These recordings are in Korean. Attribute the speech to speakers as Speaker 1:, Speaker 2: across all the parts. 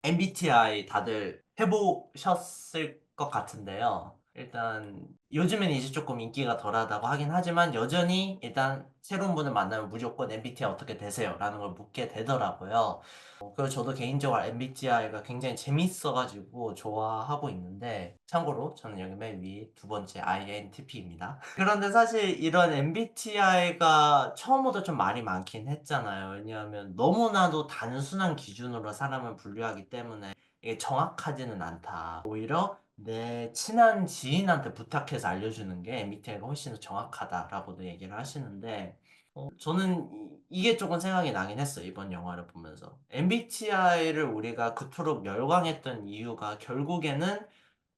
Speaker 1: MBTI 다들 해보셨을 것 같은데요. 일단 요즘엔 이제 조금 인기가 덜하다고 하긴 하지만 여전히 일단 새로운 분을 만나면 무조건 MBTI 어떻게 되세요? 라는 걸 묻게 되더라고요. 그리고 저도 개인적으로 MBTI가 굉장히 재밌어가지고 좋아하고 있는데 참고로 저는 여기 맨 위 두 번째 INTP입니다. 그런데 사실 이런 MBTI가 처음부터 좀 말이 많긴 했잖아요. 왜냐하면 너무나도 단순한 기준으로 사람을 분류하기 때문에 이게 정확하지는 않다. 오히려 내 친한 지인한테 부탁해서 알려주는 게 MBTI가 훨씬 더 정확하다라고도 얘기를 하시는데 저는 이게 조금 생각이 나긴 했어요. 이번 영화를 보면서. MBTI를 우리가 그토록 열광했던 이유가 결국에는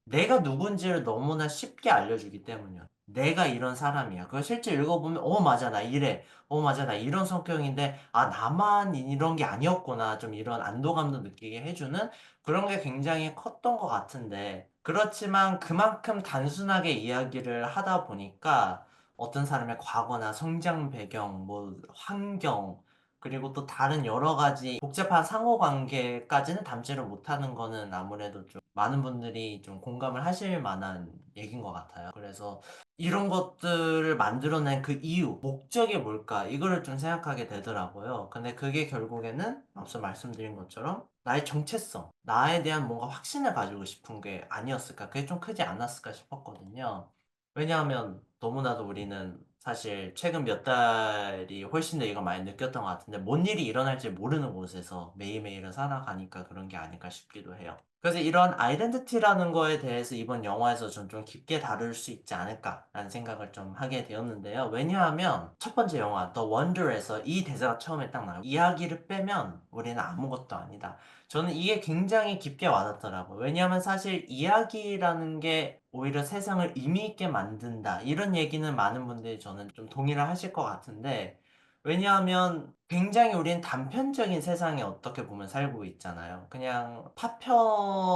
Speaker 1: 내가 누군지를 너무나 쉽게 알려주기 때문이야. 내가 이런 사람이야. 그걸 실제 읽어보면, 맞아, 나 이래. 맞아, 나 이런 성격인데, 나만 이런 게 아니었구나. 좀 이런 안도감도 느끼게 해주는 그런 게 굉장히 컸던 것 같은데, 그렇지만 그만큼 단순하게 이야기를 하다 보니까 어떤 사람의 과거나 성장 배경, 뭐, 환경, 그리고 또 다른 여러 가지 복잡한 상호 관계까지는 담지를 못하는 거는 아무래도 좀 많은 분들이 좀 공감을 하실 만한 얘기인 것 같아요. 그래서 이런 것들을 만들어낸 그 이유, 목적이 뭘까? 이거를 좀 생각하게 되더라고요. 근데 그게 결국에는 앞서 말씀드린 것처럼 나의 정체성, 나에 대한 뭔가 확신을 가지고 싶은 게 아니었을까? 그게 좀 크지 않았을까 싶었거든요. 왜냐하면 너무나도 우리는 사실 최근 몇 달이 훨씬 더 이거 많이 느꼈던 것 같은데 뭔 일이 일어날지 모르는 곳에서 매일매일을 살아가니까 그런 게 아닐까 싶기도 해요. 그래서 이런 아이덴티티라는 거에 대해서 이번 영화에서 좀 깊게 다룰 수 있지 않을까라는 생각을 좀 하게 되었는데요. 왜냐하면 첫 번째 영화 The Wonder에서 이 대사가 처음에 딱 나와요. 이야기를 빼면 우리는 아무것도 아니다. 저는 이게 굉장히 깊게 와닿더라고요. 왜냐하면 사실 이야기라는 게 오히려 세상을 의미 있게 만든다. 이런 얘기는 많은 분들이 저는 좀 동의를 하실 것 같은데, 왜냐하면 굉장히 우리는 단편적인 세상에 어떻게 보면 살고 있잖아요. 그냥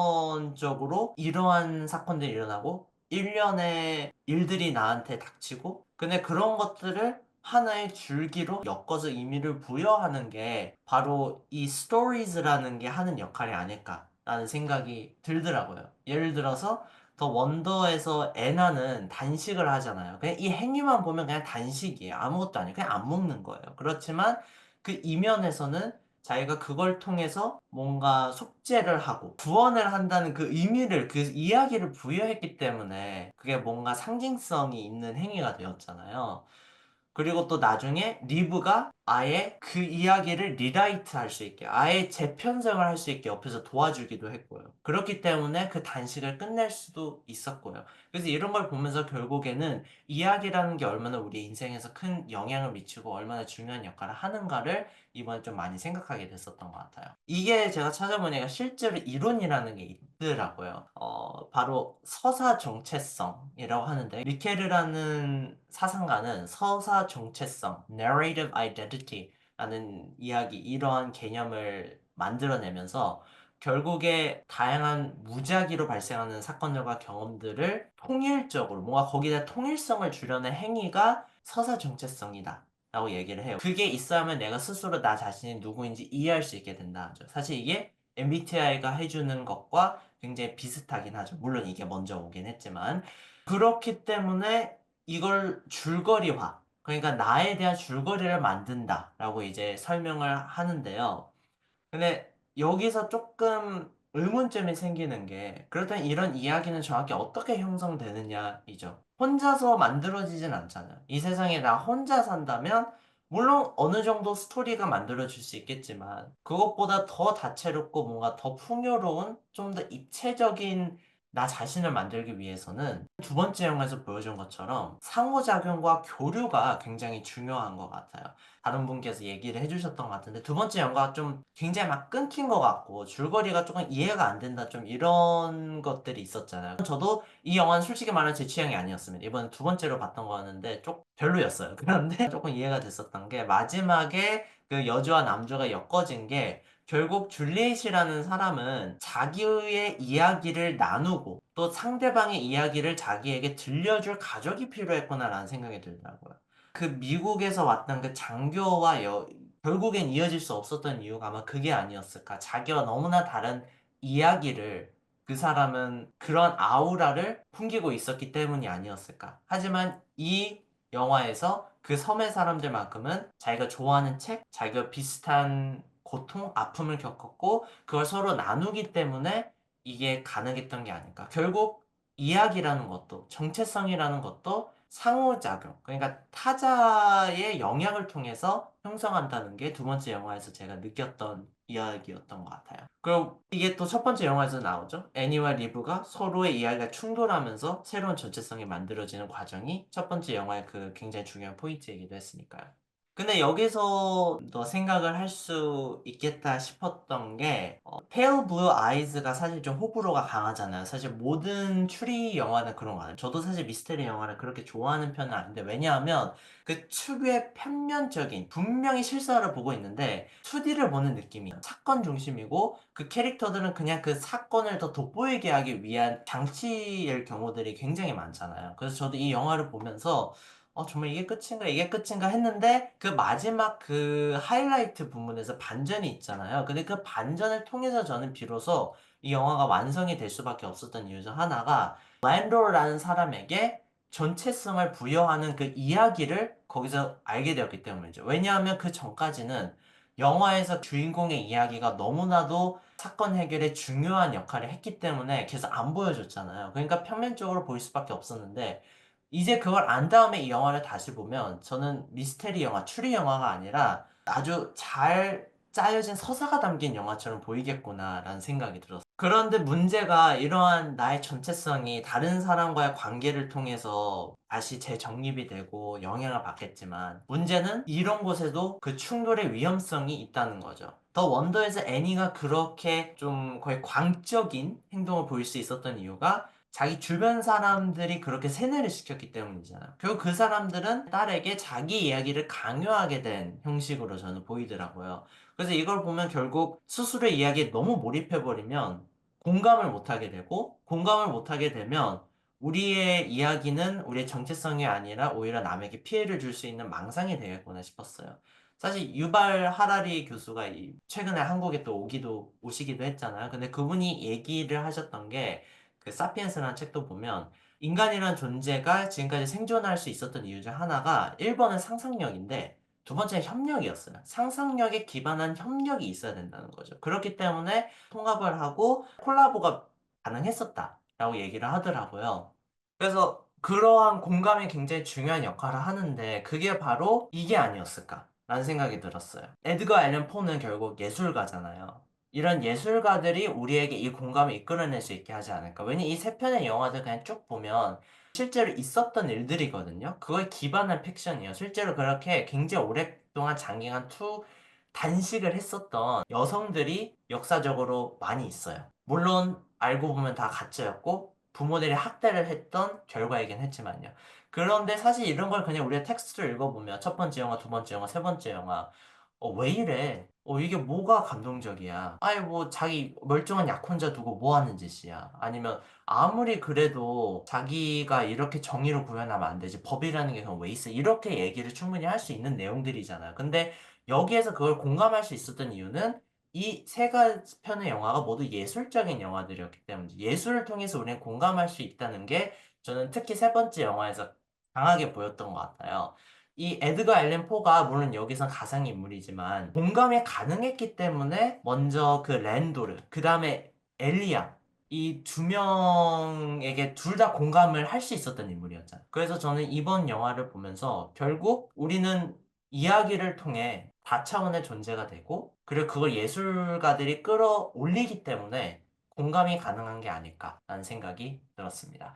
Speaker 1: 파편적으로 이러한 사건들이 일어나고, 일련의 일들이 나한테 닥치고, 근데 그런 것들을 하나의 줄기로 엮어서 의미를 부여하는 게 바로 이 스토리즈라는 게 하는 역할이 아닐까라는 생각이 들더라고요. 예를 들어서 더 원더에서 애나는 단식을 하잖아요. 그냥 이 행위만 보면 그냥 단식이에요. 아무것도 아니에요. 그냥 안 먹는 거예요. 그렇지만 그 이면에서는 자기가 그걸 통해서 뭔가 속죄를 하고 구원을 한다는 그 의미를, 그 이야기를 부여했기 때문에 그게 뭔가 상징성이 있는 행위가 되었잖아요. 그리고 또 나중에 리브가 아예 그 이야기를 리라이트 할 수 있게, 아예 재편성을 할 수 있게 옆에서 도와주기도 했고요. 그렇기 때문에 그 단식을 끝낼 수도 있었고요. 그래서 이런 걸 보면서 결국에는 이야기라는 게 얼마나 우리 인생에서 큰 영향을 미치고 얼마나 중요한 역할을 하는가를 이번에 좀 많이 생각하게 됐었던 것 같아요. 이게 제가 찾아보니까 실제로 이론이라는 게 있더라고요. 바로 서사 정체성이라고 하는데, 리케르라는 사상가는 서사 정체성, narrative identity라는 이야기, 이러한 개념을 만들어내면서 결국에 다양한 무작위로 발생하는 사건들과 경험들을 통일적으로 뭔가 거기다 통일성을 주려는 행위가 서사 정체성이다 라고 얘기를 해요. 그게 있어야만 내가 스스로 나 자신이 누구인지 이해할 수 있게 된다 하죠. 사실 이게 MBTI가 해주는 것과 굉장히 비슷하긴 하죠. 물론 이게 먼저 오긴 했지만. 그렇기 때문에 이걸 줄거리화, 그러니까 나에 대한 줄거리를 만든다라고 이제 설명을 하는데요. 근데 여기서 조금 의문점이 생기는 게, 그렇다면 이런 이야기는 정확히 어떻게 형성되느냐이죠. 혼자서 만들어지진 않잖아요. 이 세상에 나 혼자 산다면 물론 어느 정도 스토리가 만들어질 수 있겠지만 그것보다 더 다채롭고 뭔가 더 풍요로운, 좀 더 입체적인 나 자신을 만들기 위해서는 두 번째 영화에서 보여준 것처럼 상호작용과 교류가 굉장히 중요한 것 같아요. 다른 분께서 얘기를 해주셨던 것 같은데 두 번째 영화가 좀 굉장히 막 끊긴 것 같고 줄거리가 조금 이해가 안 된다, 좀 이런 것들이 있었잖아요. 저도 이 영화는 솔직히 말하면 제 취향이 아니었습니다. 이번에 두 번째로 봤던 거였는데 좀 별로였어요. 그런데 조금 이해가 됐었던 게 마지막에 그 여주와 남주가 엮어진 게 결국 줄리엣이라는 사람은 자기의 이야기를 나누고 또 상대방의 이야기를 자기에게 들려줄 가족이 필요했구나라는 생각이 들더라고요. 그 미국에서 왔던 그 장교와 결국엔 이어질 수 없었던 이유가 아마 그게 아니었을까. 자기와 너무나 다른 이야기를 그 사람은 그런 아우라를 풍기고 있었기 때문이 아니었을까. 하지만 이 영화에서 그 섬의 사람들만큼은 자기가 좋아하는 책, 자기가 비슷한 고통, 아픔을 겪었고 그걸 서로 나누기 때문에 이게 가능했던 게 아닐까. 결국 이야기라는 것도 정체성이라는 것도 상호작용, 그러니까 타자의 영향을 통해서 형성한다는 게 두 번째 영화에서 제가 느꼈던 이야기였던 것 같아요. 그럼 이게 또 첫 번째 영화에서 나오죠. 애니와 리브가 서로의 이야기가 충돌하면서 새로운 전체성이 만들어지는 과정이 첫 번째 영화의 그 굉장히 중요한 포인트이기도 했으니까요. 근데 여기서 더 생각을 할 수 있겠다 싶었던 게 Pale Blue Eyes가 사실 좀 호불호가 강하잖아요. 사실 모든 추리 영화는 그런 거 아니에요. 저도 사실 미스테리 영화를 그렇게 좋아하는 편은 아닌데 왜냐하면 그 특유의 편면적인 분명히 실사를 보고 있는데 2D를 보는 느낌이에요. 사건 중심이고 그 캐릭터들은 그냥 그 사건을 더 돋보이게 하기 위한 장치일 경우들이 굉장히 많잖아요. 그래서 저도 이 영화를 보면서 정말 이게 끝인가, 이게 끝인가 했는데, 그 마지막 그 하이라이트 부분에서 반전이 있잖아요. 근데 그 반전을 통해서 저는 비로소 이 영화가 완성이 될 수밖에 없었던 이유 중 하나가, 랜도라는 사람에게 전체성을 부여하는 그 이야기를 거기서 알게 되었기 때문이죠. 왜냐하면 그 전까지는 영화에서 주인공의 이야기가 너무나도 사건 해결에 중요한 역할을 했기 때문에 계속 안 보여줬잖아요. 그러니까 평면적으로 보일 수밖에 없었는데, 이제 그걸 안 다음에 이 영화를 다시 보면 저는 미스테리 영화, 추리 영화가 아니라 아주 잘 짜여진 서사가 담긴 영화처럼 보이겠구나라는 생각이 들었어요. 그런데 문제가 이러한 나의 전체성이 다른 사람과의 관계를 통해서 다시 재정립이 되고 영향을 받겠지만 문제는 이런 곳에도 그 충돌의 위험성이 있다는 거죠. 더 원더에서 애니가 그렇게 좀 거의 광적인 행동을 보일 수 있었던 이유가 자기 주변 사람들이 그렇게 세뇌를 시켰기 때문이잖아요. 결국 그 사람들은 딸에게 자기 이야기를 강요하게 된 형식으로 저는 보이더라고요. 그래서 이걸 보면 결국 스스로의 이야기에 너무 몰입해버리면 공감을 못하게 되고, 공감을 못하게 되면 우리의 이야기는 우리의 정체성이 아니라 오히려 남에게 피해를 줄 수 있는 망상이 되겠구나 싶었어요. 사실 유발 하라리 교수가 최근에 한국에 또 오시기도 했잖아요. 근데 그분이 얘기를 하셨던 게 그 사피엔스라는 책도 보면 인간이란 존재가 지금까지 생존할 수 있었던 이유 중 하나가 1번은 상상력인데 두 번째는 협력이었어요. 상상력에 기반한 협력이 있어야 된다는 거죠. 그렇기 때문에 통합을 하고 콜라보가 가능했었다라고 얘기를 하더라고요. 그래서 그러한 공감이 굉장히 중요한 역할을 하는데 그게 바로 이게 아니었을까라는 생각이 들었어요. 에드거 앨런 포는 결국 예술가잖아요. 이런 예술가들이 우리에게 이 공감을 이끌어낼 수 있게 하지 않을까. 왜냐 이 세 편의 영화들 그냥 쭉 보면 실제로 있었던 일들이거든요. 그거에 기반한 픽션이에요. 실제로 그렇게 굉장히 오랫동안 장기간 단식을 했었던 여성들이 역사적으로 많이 있어요. 물론 알고 보면 다 가짜였고 부모들이 학대를 했던 결과이긴 했지만요. 그런데 사실 이런 걸 그냥 우리가 텍스트를 읽어보면 첫 번째 영화, 두 번째 영화, 세 번째 영화 왜 이래? 이게 뭐가 감동적이야? 아이, 뭐, 자기 멀쩡한 약혼자 두고 뭐 하는 짓이야? 아니면, 아무리 그래도 자기가 이렇게 정의를 구현하면 안 되지. 법이라는 게 그럼 왜 있어? 이렇게 얘기를 충분히 할 수 있는 내용들이잖아요. 근데 여기에서 그걸 공감할 수 있었던 이유는 이 세 편의 영화가 모두 예술적인 영화들이었기 때문이지. 예술을 통해서 우리는 공감할 수 있다는 게 저는 특히 세 번째 영화에서 강하게 보였던 것 같아요. 이 에드거 앨런 포가 물론 여기선 가상인물이지만 공감이 가능했기 때문에 먼저 그 랜도르, 그 다음에 엘리야 이 두 명에게 둘 다 공감을 할 수 있었던 인물이었잖아요. 그래서 저는 이번 영화를 보면서 결국 우리는 이야기를 통해 다차원의 존재가 되고 그리고 그걸 예술가들이 끌어올리기 때문에 공감이 가능한 게 아닐까라는 생각이 들었습니다.